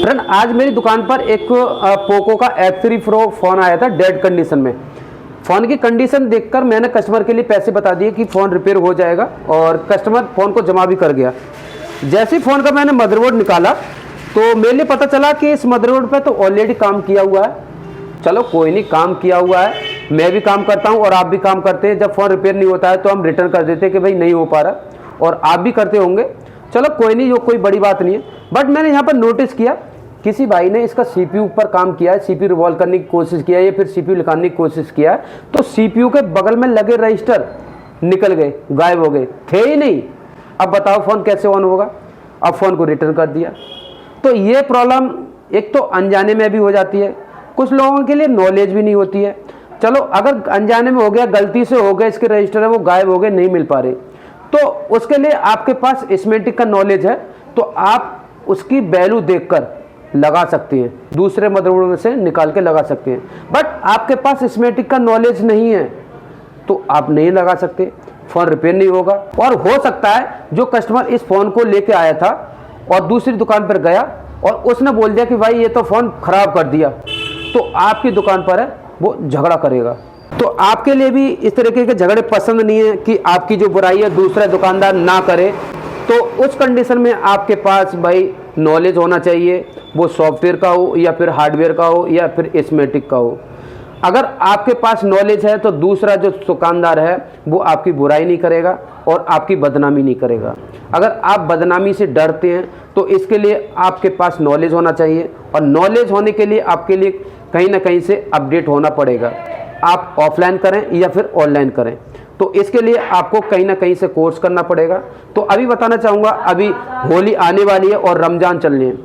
Friend आज मेरी दुकान पर एक पोको का F3 Pro फ़ोन आया था डेड कंडीशन में। फ़ोन की कंडीशन देखकर मैंने कस्टमर के लिए पैसे बता दिए कि फ़ोन रिपेयर हो जाएगा और कस्टमर फ़ोन को जमा भी कर गया। जैसे ही फ़ोन का मैंने मदरबोर्ड निकाला तो मेरे लिए पता चला कि इस मदरबोर्ड पे तो ऑलरेडी काम किया हुआ है। चलो कोई नहीं, काम किया हुआ है, मैं भी काम करता हूँ और आप भी काम करते हैं। जब फ़ोन रिपेयर नहीं होता है तो हम रिटर्न कर देते हैं कि भाई नहीं हो पा रहा, और आप भी करते होंगे। चलो कोई नहीं, जो कोई बड़ी बात नहीं है। बट मैंने यहाँ पर नोटिस किया किसी भाई ने इसका CPU पर काम किया है, CPU रिवॉल्व करने की कोशिश किया है या फिर CPU निकालने की कोशिश किया है, तो CPU के बगल में लगे रजिस्टर निकल गए, गायब हो गए, थे ही नहीं। अब बताओ फ़ोन कैसे ऑन होगा। अब फ़ोन को रिटर्न कर दिया। तो ये प्रॉब्लम एक तो अनजाने में भी हो जाती है, कुछ लोगों के लिए नॉलेज भी नहीं होती है। चलो अगर अनजाने में हो गया, गलती से हो गया, इसके रजिस्टर है वो गायब हो गए, नहीं मिल पा रहे, तो उसके लिए आपके पास इसमेटिक का नॉलेज है तो आप उसकी वैल्यू देखकर लगा सकते हैं, दूसरे मदरबोर्ड में से निकाल के लगा सकते हैं। बट आपके पास इसमेटिक का नॉलेज नहीं है तो आप नहीं लगा सकते, फ़ोन रिपेयर नहीं होगा। और हो सकता है जो कस्टमर इस फ़ोन को लेके आया था और दूसरी दुकान पर गया और उसने बोल दिया कि भाई ये तो फ़ोन ख़राब कर दिया, तो आपकी दुकान पर है वो झगड़ा करेगा। तो आपके लिए भी इस तरीके के झगड़े पसंद नहीं है कि आपकी जो बुराई है दूसरा दुकानदार ना करे। तो उस कंडीशन में आपके पास भाई नॉलेज होना चाहिए, वो सॉफ्टवेयर का हो या फिर हार्डवेयर का हो या फिर इसमेटिक का हो। अगर आपके पास नॉलेज है तो दूसरा जो दुकानदार है वो आपकी बुराई नहीं करेगा और आपकी बदनामी नहीं करेगा। अगर आप बदनामी से डरते हैं तो इसके लिए आपके पास नॉलेज होना चाहिए, और नॉलेज होने के लिए आपके लिए कहीं ना कहीं से अपडेट होना पड़ेगा। आप ऑफलाइन करें या फिर ऑनलाइन करें, तो इसके लिए आपको कहीं ना कहीं से कोर्स करना पड़ेगा। तो अभी बताना चाहूँगा, अभी होली आने वाली है और रमज़ान चलने हैं,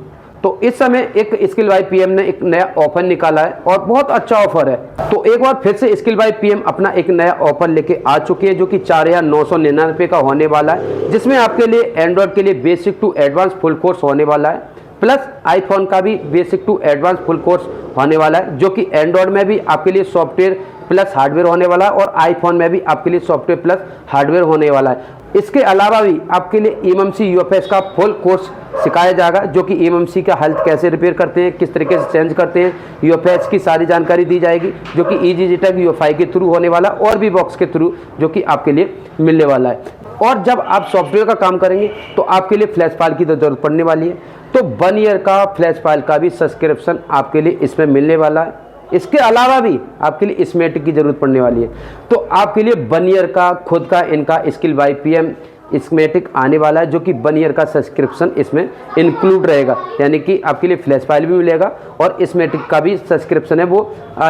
तो इस समय एक स्किल बाय PM ने एक नया ऑफर निकाला है और बहुत अच्छा ऑफर है। तो एक बार फिर से स्किल बाय PM अपना एक नया ऑफर लेके आ चुकी है जो कि 4,999 का होने वाला है, जिसमें आपके लिए एंड्रॉयड के लिए basic to advance full course होने वाला है, प्लस आईफोन का भी basic to advance full course होने वाला है, जो कि एंड्रॉयड में भी आपके लिए सॉफ्टवेयर प्लस हार्डवेयर होने वाला है और आईफोन में भी आपके लिए सॉफ्टवेयर प्लस हार्डवेयर होने वाला है। इसके अलावा भी आपके लिए eMMC UFS का फुल कोर्स सिखाया जाएगा, जो कि eMMC का हेल्थ कैसे रिपेयर करते हैं, किस तरीके से चेंज करते हैं, UFS की सारी जानकारी दी जाएगी, जो कि EasyJet UFI के थ्रू होने वाला और भी बॉक्स के थ्रू जो कि आपके लिए मिलने वाला है। और जब आप सॉफ्टवेयर का काम करेंगे तो आपके लिए फ्लैश फाइल की तो जरूरत पड़ने वाली है, तो 1 ईयर का फ्लैश फाइल का भी सब्सक्रिप्शन आपके लिए इसमें मिलने वाला है। इसके अलावा भी आपके लिए इसमेटिक की ज़रूरत पड़ने वाली है, तो आपके लिए 1 ईयर का खुद का इनका स्किल बाय PM इसमेटिक आने वाला है, जो कि 1 ईयर का सब्सक्रिप्शन इसमें इंक्लूड रहेगा। यानी कि आपके लिए फ्लैश फाइल भी मिलेगा और इसमेटिक का भी सब्सक्रिप्शन है वो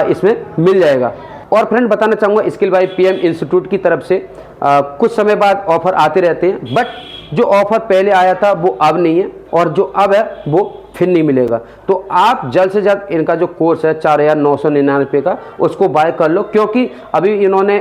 इसमें मिल जाएगा। और फ्रेंड बताना चाहूँगा, स्किल बाय PM इंस्टीट्यूट की तरफ से कुछ समय बाद ऑफ़र आते रहते हैं, बट जो ऑफ़र पहले आया था वो अब नहीं है और जो अब है वो फिर नहीं मिलेगा। तो आप जल्द से जल्द इनका जो कोर्स है 4,999 का उसको बाय कर लो, क्योंकि अभी इन्होंने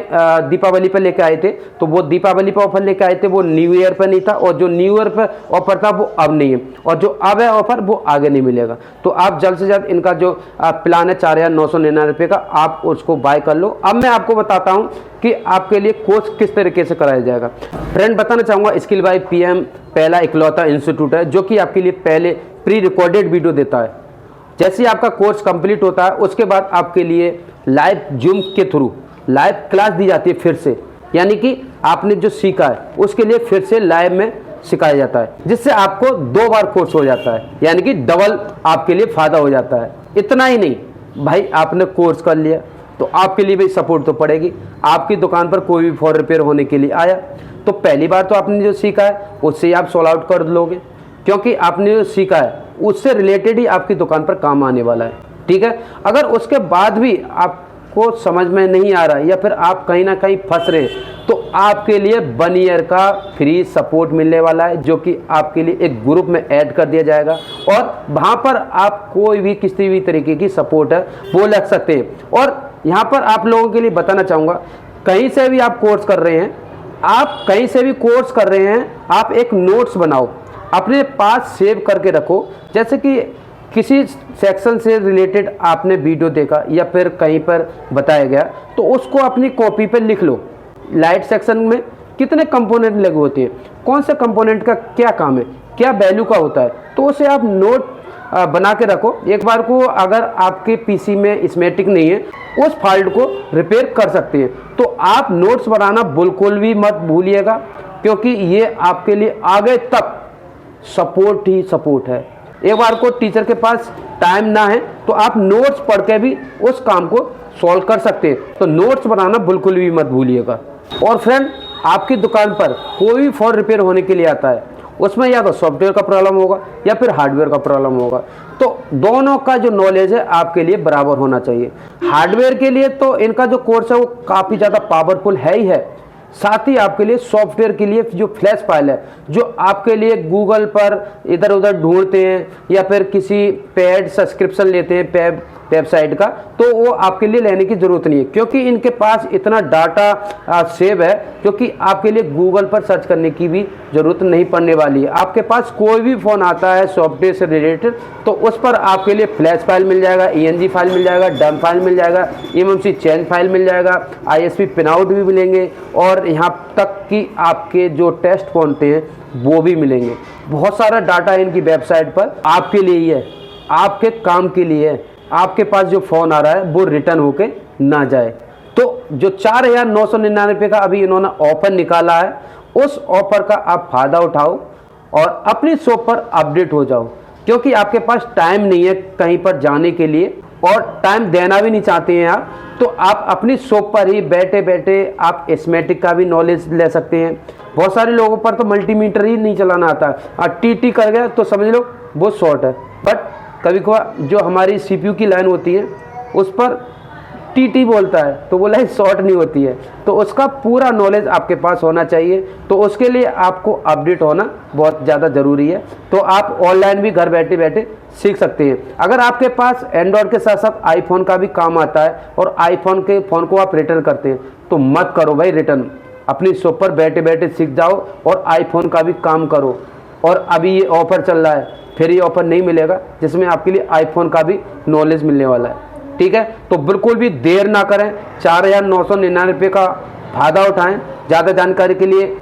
दीपावली पर लेके आए थे, तो वो दीपावली पर ऑफर लेके आए थे, वो न्यू ईयर पर नहीं था, और जो न्यू ईयर पर ऑफर था वो अब नहीं है, और जो अब है ऑफर वो आगे नहीं मिलेगा। तो आप जल्द से जल्द इनका जो प्लान है 4,999 का, आप उसको बाय कर लो। अब मैं आपको बताता हूँ कि आपके लिए कोर्स किस तरीके से कराया जाएगा। फ्रेंड बताना चाहूँगा, स्किल बाय PM पहला इकलौता इंस्टीट्यूट है जो कि आपके लिए पहले प्री रिकॉर्डेड वीडियो देता है। जैसे ही आपका कोर्स कंप्लीट होता है उसके बाद आपके लिए लाइव जूम के थ्रू लाइव क्लास दी जाती है फिर से, यानी कि आपने जो सीखा है उसके लिए फिर से लाइव में सिखाया जाता है, जिससे आपको 2 बार कोर्स हो जाता है, यानी कि डबल आपके लिए फ़ायदा हो जाता है। इतना ही नहीं भाई, आपने कोर्स कर लिया तो आपके लिए भी सपोर्ट तो पड़ेगी। आपकी दुकान पर कोई भी फ़ोन रिपेयर होने के लिए आया तो पहली बार तो आपने जो सीखा है उससे ही आप सॉल्व आउट कर लोगे, क्योंकि आपने जो सीखा है उससे रिलेटेड ही आपकी दुकान पर काम आने वाला है। ठीक है, अगर उसके बाद भी आपको समझ में नहीं आ रहा या फिर आप कहीं ना कहीं फंस रहे, तो आपके लिए 1 ईयर का फ्री सपोर्ट मिलने वाला है, जो कि आपके लिए एक ग्रुप में ऐड कर दिया जाएगा, और वहाँ पर आप कोई भी किसी भी तरीके की सपोर्ट है वो लग सकते हैं। और यहाँ पर आप लोगों के लिए बताना चाहूँगा, कहीं से भी आप कोर्स कर रहे हैं, आप कहीं से भी कोर्स कर रहे हैं, आप एक नोट्स बनाओ, अपने पास सेव करके रखो। जैसे कि किसी सेक्शन से रिलेटेड आपने वीडियो देखा या फिर कहीं पर बताया गया, तो उसको अपनी कॉपी पर लिख लो। लाइट सेक्शन में कितने कंपोनेंट लगे होते हैं, कौन से कंपोनेंट का क्या काम है, क्या वैल्यू का होता है, तो उसे आप नोट बना के रखो। एक बार को अगर आपके पीसी में स्मेटिक नहीं है, उस फॉल्ट को रिपेयर कर सकते हैं। तो आप नोट्स बनाना बिल्कुल भी मत भूलिएगा, क्योंकि ये आपके लिए आगे तक सपोर्ट ही सपोर्ट है। एक बार को टीचर के पास टाइम ना है तो आप नोट्स पढ़ के भी उस काम को सॉल्व कर सकते हैं। तो नोट्स बनाना बिल्कुल भी मत भूलिएगा। और फ्रेंड, आपकी दुकान पर कोई भी फ़ोन रिपेयर होने के लिए आता है, उसमें या तो सॉफ्टवेयर का प्रॉब्लम होगा या फिर हार्डवेयर का प्रॉब्लम होगा। तो दोनों का जो नॉलेज है आपके लिए बराबर होना चाहिए। हार्डवेयर के लिए तो इनका जो कोर्स है वो काफ़ी ज़्यादा पावरफुल है ही है। साथ ही आपके लिए सॉफ्टवेयर के लिए जो फ्लैश फाइल है, जो आपके लिए गूगल पर इधर उधर ढूंढते हैं या फिर किसी पेड सब्सक्रिप्शन लेते हैं वेबसाइट का, तो वो आपके लिए लेने की ज़रूरत नहीं है, क्योंकि इनके पास इतना डाटा सेव है, क्योंकि आपके लिए गूगल पर सर्च करने की भी ज़रूरत नहीं पड़ने वाली है। आपके पास कोई भी फ़ोन आता है सॉफ्टवेयर से रिलेटेड, तो उस पर आपके लिए फ्लैश फाइल मिल जाएगा, ENG फाइल मिल जाएगा, डम फाइल मिल जाएगा, MMC चेंज फाइल मिल जाएगा, ISP पिन आउट भी मिलेंगे, और यहाँ तक कि आपके जो टेस्ट पहुँचते हैं वो भी मिलेंगे। बहुत सारा डाटा इनकी वेबसाइट पर आपके लिए ही है, आपके काम के लिए है। आपके पास जो फ़ोन आ रहा है वो रिटर्न होके ना जाए। तो जो 4,999 का अभी इन्होंने ऑफर निकाला है, उस ऑफर का आप फ़ायदा उठाओ और अपनी शॉप पर अपडेट हो जाओ, क्योंकि आपके पास टाइम नहीं है कहीं पर जाने के लिए और टाइम देना भी नहीं चाहते हैं आप, तो आप अपनी शॉप पर ही बैठे बैठे आप एस्मेटिक का भी नॉलेज ले सकते हैं। बहुत सारे लोगों पर तो मल्टीमीटर ही नहीं चलाना आता है, टी कर गया तो समझ लो वो शॉर्ट है। बट कभी कभी जो हमारी CPU की लाइन होती है उस पर TT बोलता है, तो वो लाइन शॉर्ट नहीं होती है। तो उसका पूरा नॉलेज आपके पास होना चाहिए, तो उसके लिए आपको अपडेट होना बहुत ज़्यादा ज़रूरी है। तो आप ऑनलाइन भी घर बैठे बैठे सीख सकते हैं। अगर आपके पास एंड्रॉयड के साथ साथ आईफोन का भी काम आता है और आईफोन के फ़ोन को आप रिटर्न करते हैं, तो मत करो भाई रिटर्न, अपनी शॉप पर बैठे बैठे सीख जाओ और आईफोन का भी काम करो। और अभी ये ऑफ़र चल रहा है, फिर ये ऑफ़र नहीं मिलेगा जिसमें आपके लिए आईफोन का भी नॉलेज मिलने वाला है। ठीक है, तो बिल्कुल भी देर ना करें, 4,999 का फ़ायदा उठाएं। ज़्यादा जानकारी के लिए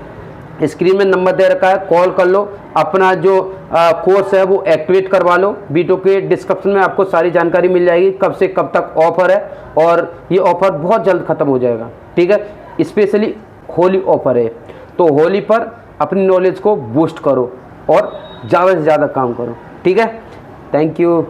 स्क्रीन में नंबर दे रखा है, कॉल कर लो, अपना जो कोर्स है वो एक्टिवेट करवा लो। वीडियो के डिस्क्रिप्शन में आपको सारी जानकारी मिल जाएगी, कब से कब तक ऑफ़र है, और ये ऑफ़र बहुत जल्द ख़त्म हो जाएगा। ठीक है, स्पेशली होली ऑफ़र है, तो होली पर अपनी नॉलेज को बूस्ट करो और ज़्यादा से ज़्यादा काम करो। ठीक है, थैंक यू।